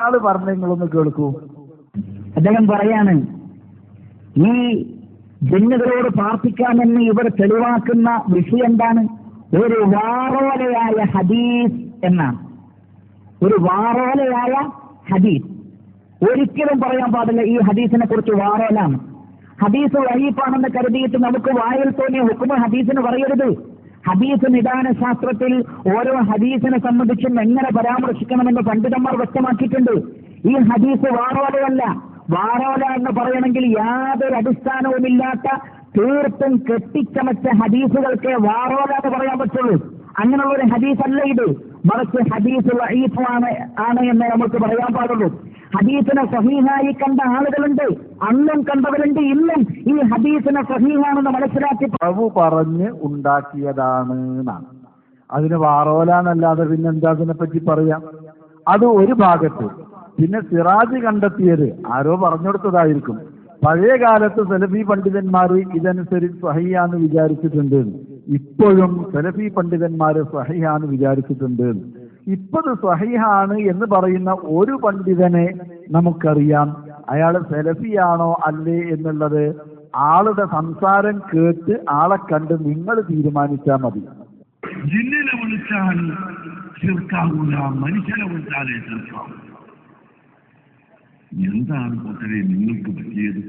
ആള് പറഞ്ഞ നിങ്ങളൊന്ന് കേൾക്കൂ. അദ്ദേഹം പറയാണ്, ഈ ജിന്നുകളോട് പ്രാർത്ഥിക്കാമെന്ന് ഇവർ തെളിവാക്കുന്ന വിഷയം എന്താണ്? ഒരു വാറോലയായ ഹദീസ് എന്നാണ്. ഒരു വാറോലയായ ഹദീസ്. ഒരിക്കലും പറയാൻ പാടില്ല ഈ ഹദീസിനെ കുറിച്ച് വാറോലാണ്. ഹദീസ് വഹീഫാണെന്ന് കരുതിയിട്ട് നമുക്ക് വായിൽ തോന്നിയ ഹുക്മ ഹദീസിന് പറയരുത്. ഹദീസ് നിദാന ശാസ്ത്രത്തിൽ ഓരോ ഹദീസിനെ സംബന്ധിച്ചും എങ്ങനെ പരാമർശിക്കണമെന്ന് പണ്ഡിതന്മാർ വ്യക്തമാക്കിയിട്ടുണ്ട്. ഈ ഹദീസ് വാറോലയല്ല. വാറോല എന്ന് പറയണമെങ്കിൽ യാതൊരു അടിസ്ഥാനവുമില്ലാത്ത തീർത്തും കെട്ടിച്ചമച്ച ഹദീസുകൾക്ക് വാറോല എന്ന് പറയാൻ പറ്റുള്ളൂ. അങ്ങനെയുള്ള ഒരു ഹദീസ് അല്ല ഇത്. മറിച്ച് ഹദീസ് വഈഫാണ് എന്ന് നമുക്ക് പറയാൻ പാടുള്ളൂ. ഹദീസിനെ സഹീഹായി കണ്ട ആളുകളുണ്ട്, അന്നും കണ്ടവരുണ്ട്, ഇന്നും ഈ ഹദീസിനെ സഹീഹാണെന്ന് മനസ്സിലാക്കി പറഞ്ഞ് ഉണ്ടാക്കിയതാണ് എന്നാണ്. അതിന് വാറോലാന്നല്ലാതെ പിന്നെന്താ അതിനെപ്പറ്റി പറയാം? അത് ഒരു ഭാഗത്ത്. പിന്നെ സിറാജ് കണ്ടെത്തിയത് ആരോ പറഞ്ഞു കൊടുത്തതായിരിക്കും. പഴയ കാലത്ത് സലഫി പണ്ഡിതന്മാർ ഇതനുസരിച്ച് സഹിയാന്ന് വിചാരിച്ചിട്ടുണ്ട്. ഇപ്പോഴും സലഫി പണ്ഡിതന്മാർ സഹിയാന്ന് വിചാരിച്ചിട്ടുണ്ട്. ഇപ്പത് സഹിഹാണ് എന്ന് പറയുന്ന ഒരു പണ്ഡിതനെ നമുക്കറിയാം. അയാൾ സലഫിയാണോ അല്ലേ എന്നുള്ളത് ആളുടെ സംസാരം കേട്ട് ആളെ കണ്ട് നിങ്ങൾ തീരുമാനിച്ചാൽ മതി. ജിന്നിനെ വിളിച്ചാൽ ശിർക്കാകൂല, മനുഷ്യനെ വിളിച്ചാലേ ശിർക്കാവും. എന്താണ് കൂട്ടരെ നിങ്ങൾക്ക് പറ്റിയത്?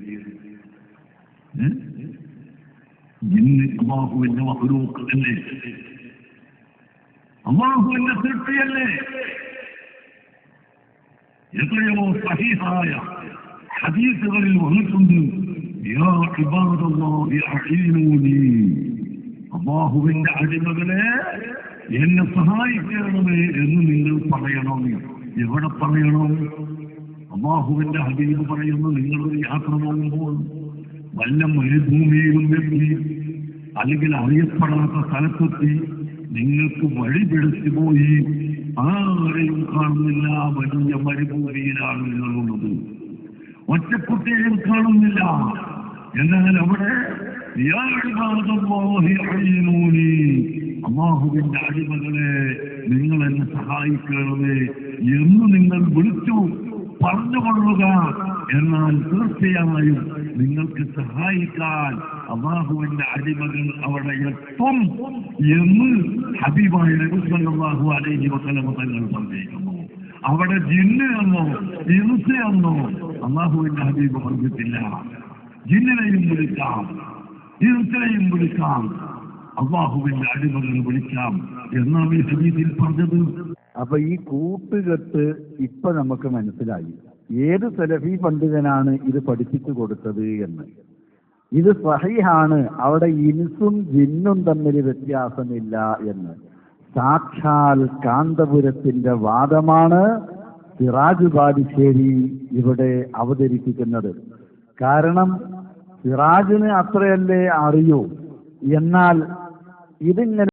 ജിന്ന് അല്ലാഹുവിന്റെ മഖ്ലൂഖ് അല്ലേ? അല്ലാഹുവിന്റെ സൃഷ്ടിയല്ലേ? എത്രയോ സഹീഹായ ഹദീസുകളിൽ വന്നിട്ടുണ്ട്, യാ ഇബാദല്ലാഹി അഈനൂനി, അല്ലാഹുവിന്റെ അടിമകളെ എന്നെ സഹായിക്കണമേ എന്ന് നിങ്ങൾ പറയണം. എവിടെ പറയണം? അല്ലാഹുവിന്റെ ഹബീബ് പറയുന്നു, നിങ്ങളൊരു യാത്ര പോകുമ്പോൾ വല്ല മരുഭൂമിയിലും എത്തി അല്ലെങ്കിൽ അറിയപ്പെടാത്ത സ്ഥലത്തെത്തി നിങ്ങൾക്ക് വഴി പിടിച്ചു പോയി, ആരെയും കാണുന്നില്ല, വലിയ മരുഭൂമിയിലാണ് നിങ്ങളുള്ളത്, ഒറ്റക്കുട്ടിയെയും കാണുന്നില്ല. എന്നാൽ അവിടെ അല്ലാഹുവിന്റെ അടിമകളെ നിങ്ങൾ എന്നെ സഹായിക്കണമേ എന്ന് നിങ്ങൾ വിളിച്ചു പറഞ്ഞുകൊള്ളുക. എന്നാൽ തീർച്ചയായും നിങ്ങൾക്ക് സഹായിക്കാൻ അല്ലാഹുവിന്റെ അടിമകൾ അവിടെ എത്തും എന്ന് ഹബീബായ നബി സല്ലല്ലാഹു അലൈഹി വസല്ലം തങ്ങൾ പറഞ്ഞിരിക്കുന്നു. അവിടെ ജിന്ന് എന്നോ ഇൻസ് എന്നോ അല്ലാഹുവിന്റെ ഹബീബ് പറഞ്ഞിട്ടില്ല. ജിന്നിനെയും വിളിക്കാം, ഇൻസിനെയും വിളിക്കാം, അല്ലാഹുവിന്റെ അടിമകളെ വിളിക്കാം എന്നാണ് ഈ ഹദീസിൽ പറഞ്ഞത്. അപ്പൊ ഈ കൂട്ടുകെട്ട് ഇപ്പൊ നമുക്ക് മനസ്സിലായി ഏത് സലഫി പണ്ഡിതനാണ് ഇത് പഠിപ്പിച്ചു കൊടുത്തത് എന്ന്. ഇത് സഹീഹാണ്, അവിടെ ഇൻസും ജിന്നും തമ്മിൽ വ്യത്യാസമില്ല എന്ന് സാക്ഷാൽ കാന്തപുരത്തിന്റെ വാദമാണ് സിറാജ് ബാലുശ്ശേരി ഇവിടെ അവതരിപ്പിക്കുന്നത്. കാരണം സിറാജിന് അത്രയല്ലേ അറിയൂ. എന്നാൽ ഇതിങ്ങനെ